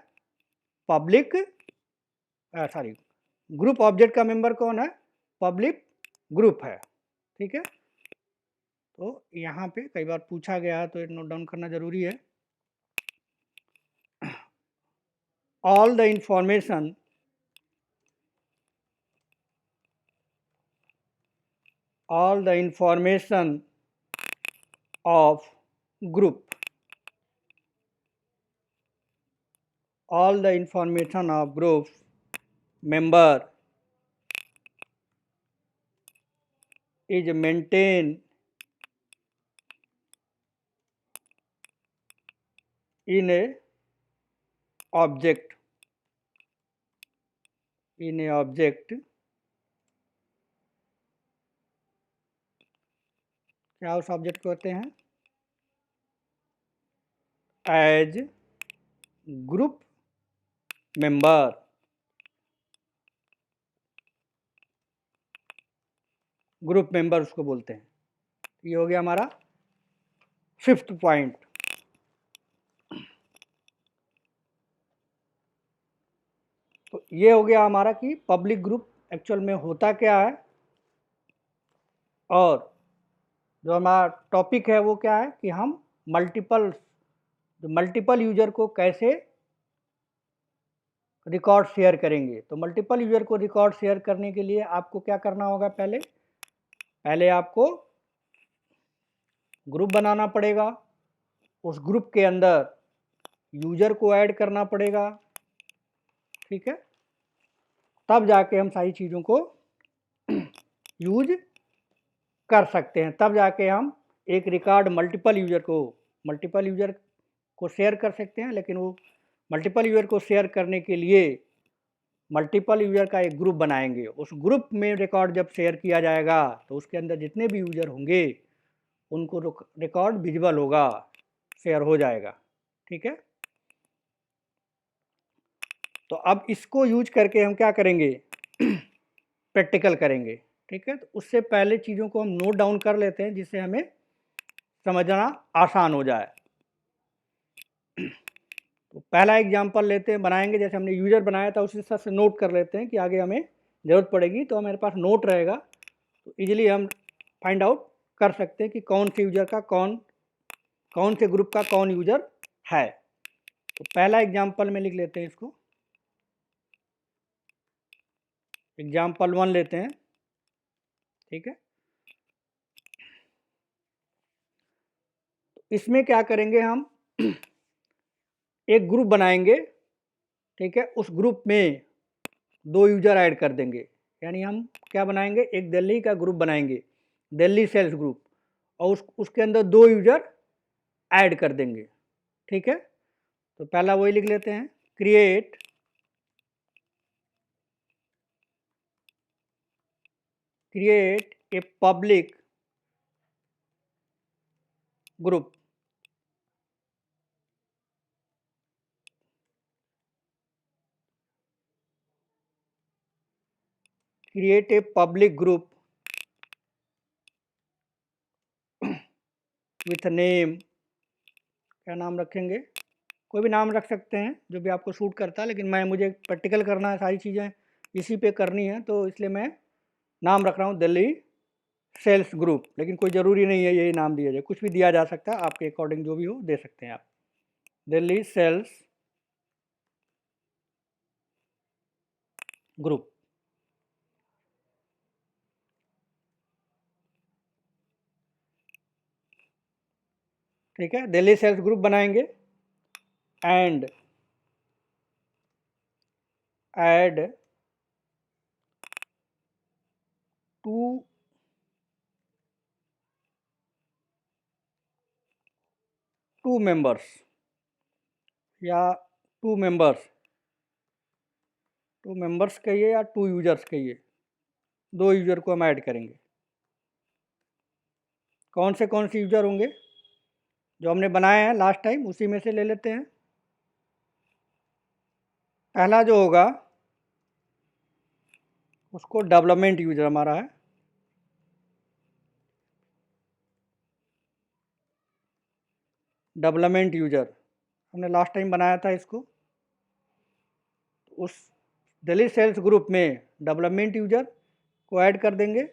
पब्लिक सॉरी, ग्रुप ऑब्जेक्ट का मेंबर कौन है? पब्लिक ग्रुप है। ठीक है, तो यहाँ पे कई बार पूछा गया है तो नोट डाउन करना जरूरी है। All the information of group, all the information of group member is maintained in a object, क्या उस ऑब्जेक्ट को कहते हैं? Age group member. Group member उसको बोलते हैं। ये हो गया हमारा 5th पॉइंट। तो ये हो गया हमारा कि पब्लिक ग्रुप एक्चुअल में होता क्या है, और जो हमारा टॉपिक है वो क्या है कि हम मल्टीपल यूजर को कैसे रिकॉर्ड शेयर करेंगे। तो मल्टीपल यूजर को रिकॉर्ड शेयर करने के लिए आपको क्या करना होगा? पहले आपको ग्रुप बनाना पड़ेगा। उस ग्रुप के अंदर यूजर को ऐड करना पड़ेगा, ठीक है, तब जाके हम सारी चीज़ों को यूज कर सकते हैं, तब जाके हम एक रिकॉर्ड मल्टीपल यूजर को शेयर कर सकते हैं। लेकिन वो मल्टीपल यूजर को शेयर करने के लिए मल्टीपल यूजर का एक ग्रुप बनाएंगे, उस ग्रुप में रिकॉर्ड जब शेयर किया जाएगा तो उसके अंदर जितने भी यूजर होंगे उनको रिकॉर्ड विजिबल होगा, शेयर हो जाएगा, ठीक है। तो अब इसको यूज करके हम क्या करेंगे, प्रैक्टिकल करेंगे, ठीक है। तो उससे पहले चीज़ों को हम नोट डाउन कर लेते हैं जिससे हमें समझना आसान हो जाए। तो पहला एग्जांपल लेते हैं, बनाएंगे जैसे हमने यूजर बनाया था उसी हिसाब से नोट कर लेते हैं कि आगे हमें ज़रूरत पड़ेगी तो हमारे पास नोट रहेगा, तो इजीली हम फाइंड आउट कर सकते हैं कि कौन से यूजर का कौन से ग्रुप का कौन यूजर है। तो पहला एग्जांपल में लिख लेते हैं इसको, एग्जांपल 1 लेते हैं, ठीक है। इसमें क्या करेंगे, हम एक ग्रुप बनाएंगे, ठीक है, उस ग्रुप में 2 यूजर ऐड कर देंगे। यानी हम क्या बनाएंगे, एक दिल्ली का ग्रुप बनाएंगे, दिल्ली सेल्स ग्रुप, और उसके अंदर 2 यूजर ऐड कर देंगे, ठीक है। तो पहला वही लिख लेते हैं, create a public group, create a public group with name, क्या नाम रखेंगे, कोई भी नाम रख सकते हैं जो भी आपको सूट करता है, लेकिन मुझे प्रैक्टिकल करना है, सारी चीज़ें इसी पे करनी है, तो इसलिए मैं नाम रख रहा हूँ दिल्ली सेल्स ग्रुप। लेकिन कोई ज़रूरी नहीं है यही नाम दिया जाए, कुछ भी दिया जा सकता है, आपके अकॉर्डिंग जो भी हो दे सकते हैं आप, दिल्ली सेल्स ग्रुप, ठीक है। दिल्ली सेल्स ग्रुप बनाएंगे एंड ऐड 2 मेंबर्स या 2 मेंबर्स कहिए या 2 यूजर्स कहिए, 2 यूजर को हम ऐड करेंगे। कौन से यूजर होंगे, जो हमने बनाए हैं लास्ट टाइम उसी में से ले लेते हैं। पहला जो होगा उसको डेवलपमेंट यूजर हमारा है, डेवलपमेंट यूजर हमने लास्ट टाइम बनाया था इसको, उस दिल्ली सेल्स ग्रुप में डेवलपमेंट यूजर को ऐड कर देंगे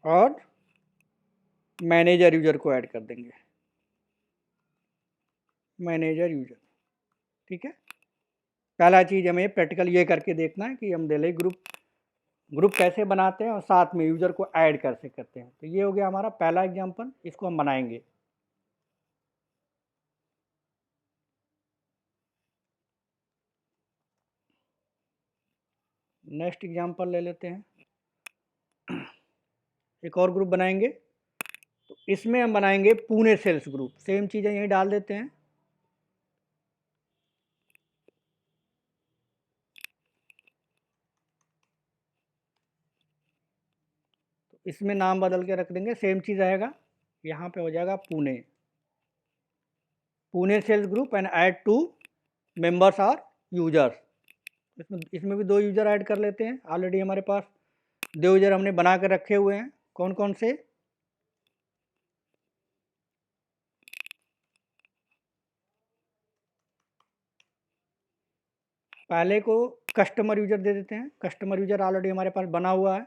और मैनेजर यूजर को ऐड कर देंगे, मैनेजर यूजर, ठीक है। पहला चीज़ हमें प्रैक्टिकल ये करके देखना है कि हम दिल्ली ग्रुप कैसे बनाते हैं और साथ में यूजर को ऐड कैसे करते हैं। तो ये हो गया हमारा पहला एग्जांपल, इसको हम बनाएंगे। नेक्स्ट एग्जांपल ले लेते हैं, एक और ग्रुप बनाएंगे, तो इसमें हम बनाएंगे पुणे सेल्स ग्रुप, सेम चीज़ें यहीं डाल देते हैं, तो इसमें नाम बदल के रख देंगे, सेम चीज़ रहेगा, यहाँ पे हो जाएगा Pune sales group and add 2 members और यूजर्स। इसमें भी 2 यूजर ऐड कर लेते हैं, ऑलरेडी हमारे पास 2 यूजर हमने बना कर रखे हुए हैं। कौन कौन से, पहले को कस्टमर यूजर दे देते हैं, कस्टमर यूजर ऑलरेडी हमारे पास बना हुआ है,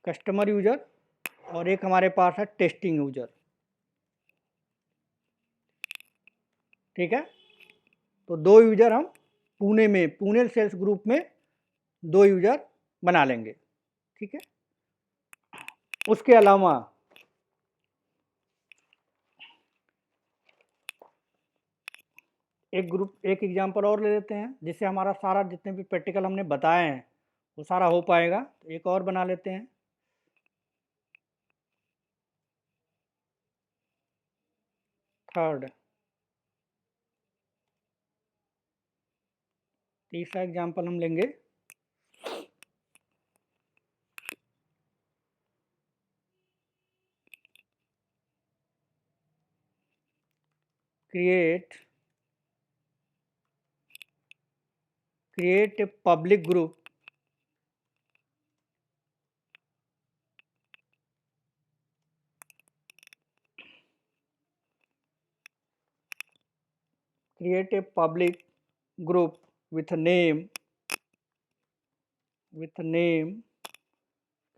कस्टमर यूजर, और एक हमारे पास है टेस्टिंग यूजर, ठीक है। तो 2 यूजर हम पुणे सेल्स ग्रुप में 2 यूजर बना लेंगे, ठीक है। उसके अलावा एक एग्जांपल और ले लेते हैं जिससे हमारा सारा जितने भी प्रैक्टिकल हमने बताए हैं वो सारा हो पाएगा। तो एक और बना लेते हैं। थर्ड, तीसरा एग्जांपल हम लेंगे। Create a public group create a public group with a name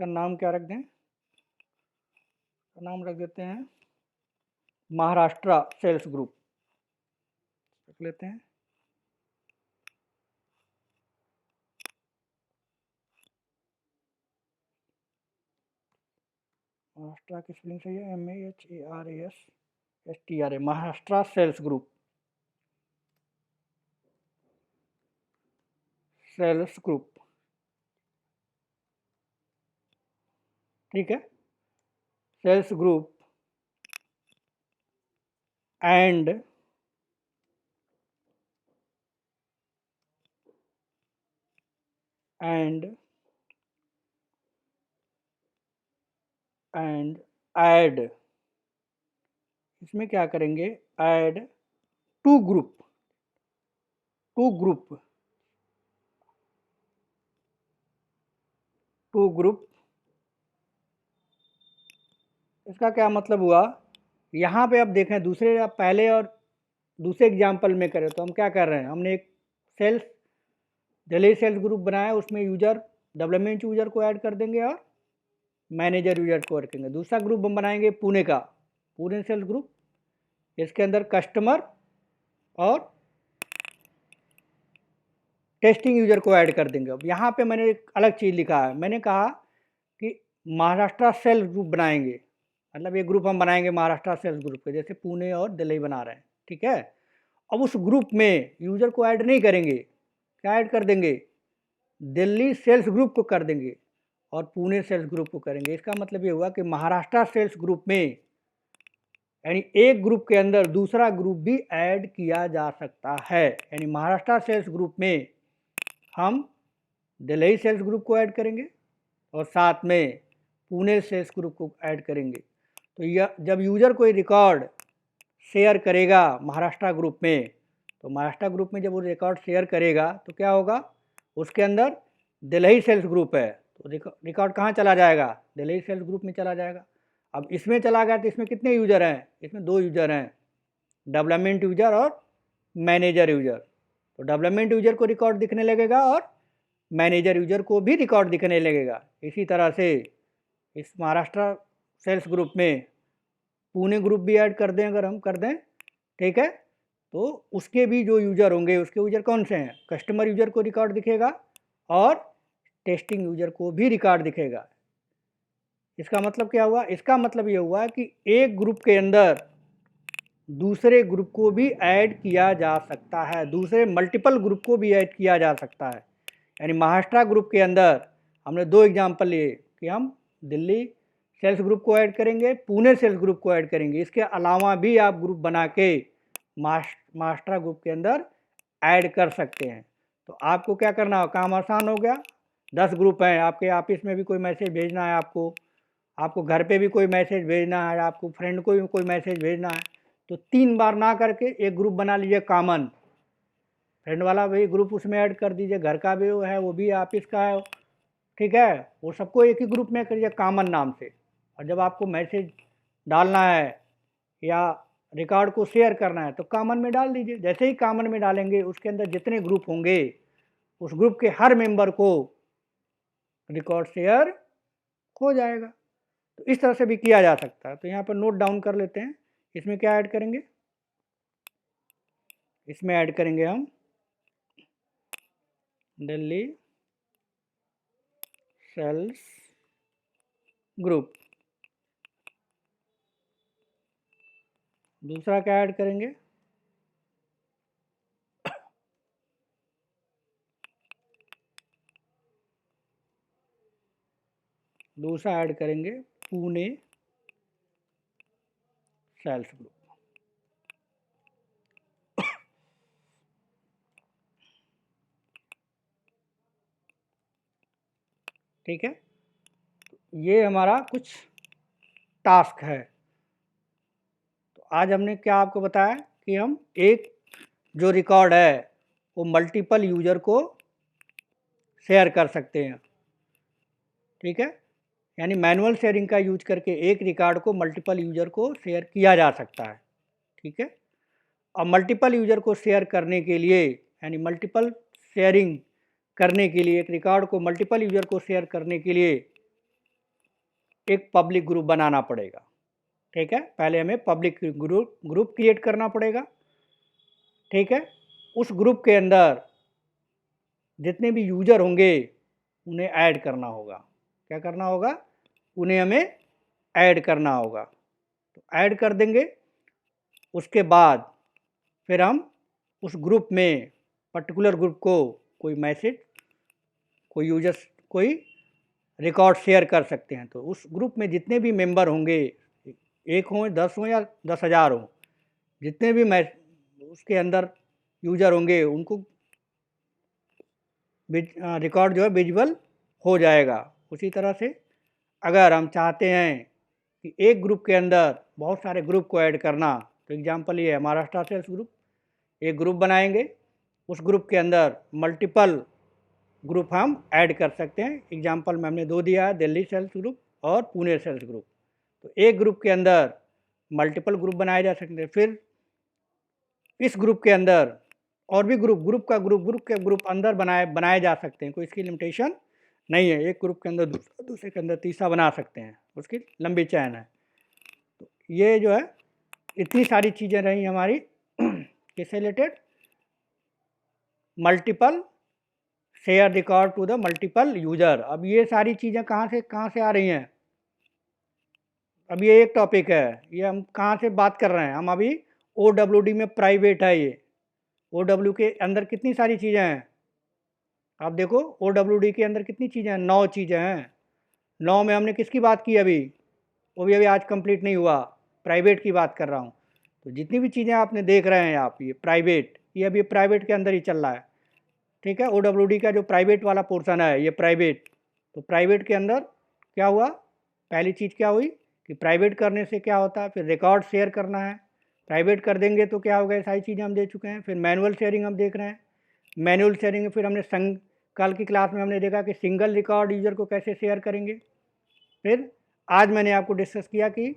का नाम क्या रख दें? नाम रख देते हैं महाराष्ट्र सेल्स ग्रुप रख लेते हैं। महाराष्ट्र की स्पेलिंग सही है, MAHARASSTRA, महाराष्ट्र सेल्स ग्रुप। ठीक है, सेल्स ग्रुप एंड ऐड, इसमें क्या करेंगे? ऐड टू ग्रुप इसका क्या मतलब हुआ? यहाँ पे अब देखें, दूसरे अब पहले और दूसरे एग्जाम्पल में करें तो हम क्या कर रहे हैं? हमने एक दिल्ली सेल्स ग्रुप बनाया, उसमें यूजर डेवलपमेंट यूजर को ऐड कर देंगे और मैनेजर यूजर को ऐड करेंगे। दूसरा ग्रुप हम बनाएंगे पुणे सेल्स ग्रुप, इसके अंदर कस्टमर और टेस्टिंग यूजर को ऐड कर देंगे। अब यहाँ पे मैंने एक अलग चीज़ लिखा है, मैंने कहा कि महाराष्ट्र सेल्स ग्रुप बनाएंगे, मतलब ये ग्रुप हम बनाएंगे महाराष्ट्र सेल्स ग्रुप के, जैसे पुणे और दिल्ली बना रहे हैं। ठीक है, अब उस ग्रुप में यूजर को ऐड नहीं करेंगे, क्या ऐड कर देंगे? दिल्ली सेल्स ग्रुप को कर देंगे और पुणे सेल्स ग्रुप को करेंगे। इसका मतलब ये हुआ कि महाराष्ट्र सेल्स ग्रुप में, यानी एक ग्रुप के अंदर दूसरा ग्रुप भी ऐड किया जा सकता है। यानी महाराष्ट्र सेल्स ग्रुप में हम दिल्ली सेल्स ग्रुप को ऐड करेंगे और साथ में पुणे सेल्स ग्रुप को ऐड करेंगे। तो यह जब यूजर कोई रिकॉर्ड शेयर करेगा महाराष्ट्र ग्रुप में, तो महाराष्ट्र ग्रुप में जब वो रिकॉर्ड शेयर करेगा तो क्या होगा? उसके अंदर दिल्ली सेल्स ग्रुप है तो रिकॉर्ड कहाँ चला जाएगा? दिल्ली सेल्स ग्रुप में चला जाएगा। अब इसमें चला गया तो इसमें कितने यूजर हैं? इसमें 2 यूजर हैं, डेवलपमेंट यूजर और मैनेजर यूजर। तो डेवलपमेंट यूजर को रिकॉर्ड दिखने लगेगा और मैनेजर यूजर को भी रिकॉर्ड दिखने लगेगा। इसी तरह से इस महाराष्ट्र सेल्स ग्रुप में पुणे ग्रुप भी ऐड कर दें, अगर हम कर दें, ठीक है, तो उसके भी जो यूजर होंगे, उसके यूजर कौन से हैं? कस्टमर यूजर को रिकॉर्ड दिखेगा और टेस्टिंग यूजर को भी रिकॉर्ड दिखेगा। इसका मतलब क्या हुआ? इसका मतलब ये हुआ कि एक ग्रुप के अंदर दूसरे ग्रुप को भी ऐड किया जा सकता है, दूसरे मल्टीपल ग्रुप को भी ऐड किया जा सकता है। यानी महाराष्ट्र ग्रुप के अंदर हमने 2 एग्जाम्पल लिए कि हम दिल्ली सेल्स ग्रुप को ऐड करेंगे, पुणे सेल्स ग्रुप को ऐड करेंगे। इसके अलावा भी आप ग्रुप बना के महाराष्ट्र ग्रुप के अंदर ऐड कर सकते हैं। तो आपको क्या करना हो, काम आसान हो गया। 10 ग्रुप हैं, आपके ऑफिस में भी कोई मैसेज भेजना है, आपको घर पे भी कोई मैसेज भेजना है, आपको फ्रेंड को भी कोई मैसेज भेजना है, तो 3 बार ना करके एक ग्रुप बना लीजिए कॉमन, फ्रेंड वाला भी ग्रुप उसमें ऐड कर दीजिए, घर का भी वो है, वो भी ऑफिस का है, ठीक है, वो सबको एक ही ग्रुप में करिए कॉमन नाम से। और जब आपको मैसेज डालना है या रिकॉर्ड को शेयर करना है तो कॉमन में डाल दीजिए। जैसे ही कॉमन में डालेंगे उसके अंदर जितने ग्रुप होंगे उस ग्रुप के हर मेंबर को रिकॉर्ड शेयर हो जाएगा। तो इस तरह से भी किया जा सकता है। तो यहाँ पर नोट डाउन कर लेते हैं। इसमें क्या ऐड करेंगे? इसमें ऐड करेंगे हम दिल्ली सेल्स ग्रुप। दूसरा क्या ऐड करेंगे? दूसरा ऐड करेंगे पुणे सेल्स ग्रुप। ठीक है, ये हमारा कुछ टास्क है। तो आज हमने क्या आपको बताया कि हम एक जो रिकॉर्ड है वो मल्टीपल यूजर को शेयर कर सकते हैं। ठीक है, यानी मैनुअल शेयरिंग का यूज करके एक रिकॉर्ड को मल्टीपल यूजर को शेयर किया जा सकता है। ठीक है, अब मल्टीपल यूजर को शेयर करने के लिए, यानी मल्टीपल शेयरिंग करने के लिए, एक रिकॉर्ड को मल्टीपल यूजर को शेयर करने के लिए एक पब्लिक ग्रुप बनाना पड़ेगा। ठीक है, पहले हमें पब्लिक ग्रुप क्रिएट करना पड़ेगा। ठीक है, उस ग्रुप के अंदर जितने भी यूजर होंगे उन्हें ऐड करना होगा। क्या करना होगा? उन्हें हमें ऐड करना होगा। तो ऐड कर देंगे, उसके बाद फिर हम उस ग्रुप में पर्टिकुलर ग्रुप को कोई मैसेज, कोई यूजर्स, कोई रिकॉर्ड शेयर कर सकते हैं। तो उस ग्रुप में जितने भी मेंबर होंगे, 1 हों, 10 हों या 10,000 हों, जितने भी उसके अंदर यूजर होंगे उनको रिकॉर्ड जो है विजुअल हो जाएगा। उसी तरह से अगर हम चाहते हैं कि एक ग्रुप के अंदर बहुत सारे ग्रुप को ऐड करना, तो एग्जांपल ये है महाराष्ट्र सेल्स ग्रुप। एक ग्रुप बनाएंगे, उस ग्रुप के अंदर मल्टीपल ग्रुप हम ऐड कर सकते हैं। एग्जांपल में हमने 2 दिया है, दिल्ली सेल्स ग्रुप और पुणे सेल्स ग्रुप। तो एक ग्रुप के अंदर मल्टीपल ग्रुप बनाए जा सकते हैं। फिर इस ग्रुप के अंदर और भी ग्रुप के ग्रुप अंदर बनाए जा सकते हैं। कोई इसकी लिमिटेशन नहीं है। एक ग्रुप के अंदर दूसरे के अंदर तीसरा बना सकते हैं, उसकी लंबी चैन है। तो ये जो है इतनी सारी चीज़ें रही हमारी किससे related, multiple share record to the multiple user. अब ये सारी चीज़ें कहाँ से आ रही हैं? अब ये एक टॉपिक है, ये हम कहाँ से बात कर रहे हैं? हम अभी OWD में प्राइवेट है ये। OW के अंदर कितनी सारी चीज़ें हैं? आप देखो OWD के अंदर कितनी चीज़ें हैं, 9 चीज़ें हैं। 9 में हमने किसकी बात की अभी? वो भी अभी आज कंप्लीट नहीं हुआ, प्राइवेट की बात कर रहा हूँ। तो जितनी भी चीज़ें आपने देख रहे हैं आप, ये प्राइवेट, ये अभी प्राइवेट के अंदर ही चल रहा है। ठीक है, OWD का जो प्राइवेट वाला पोर्शन है ये प्राइवेट। तो प्राइवेट के अंदर क्या हुआ? पहली चीज़ क्या हुई कि प्राइवेट करने से क्या होता है, फिर रिकॉर्ड शेयर करना है। प्राइवेट कर देंगे तो क्या होगा, ये सारी चीज़ें हम दे चुके हैं। फिर मैनुअल शेयरिंग हम देख रहे हैं। मैनुअल शेयरिंग में फिर हमने कल की क्लास में हमने देखा कि सिंगल रिकॉर्ड यूज़र को कैसे शेयर करेंगे। फिर आज मैंने आपको डिस्कस किया कि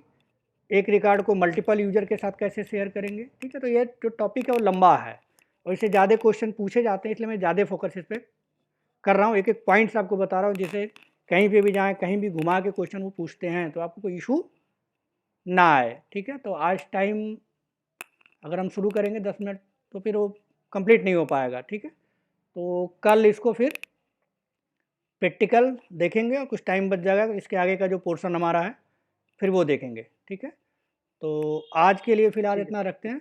एक रिकॉर्ड को मल्टीपल यूज़र के साथ कैसे शेयर करेंगे। ठीक है, तो ये जो टॉपिक है वो लंबा है और इससे ज़्यादा क्वेश्चन पूछे जाते हैं, इसलिए मैं ज़्यादा फोकस इस पर कर रहा हूँ। एक एक पॉइंट्स आपको बता रहा हूँ, जिससे कहीं पे भी जाएँ, कहीं भी घुमा के क्वेश्चन वो पूछते हैं तो आपको कोई इशू ना आए। ठीक है, तो आज टाइम अगर हम शुरू करेंगे 10 मिनट तो फिर वो कंप्लीट नहीं हो पाएगा। ठीक है, तो कल इसको फिर प्रैक्टिकल देखेंगे और कुछ टाइम बच जाएगा, इसके आगे का जो पोर्शन हमारा है फिर वो देखेंगे। ठीक है, तो आज के लिए फ़िलहाल इतना रखते हैं।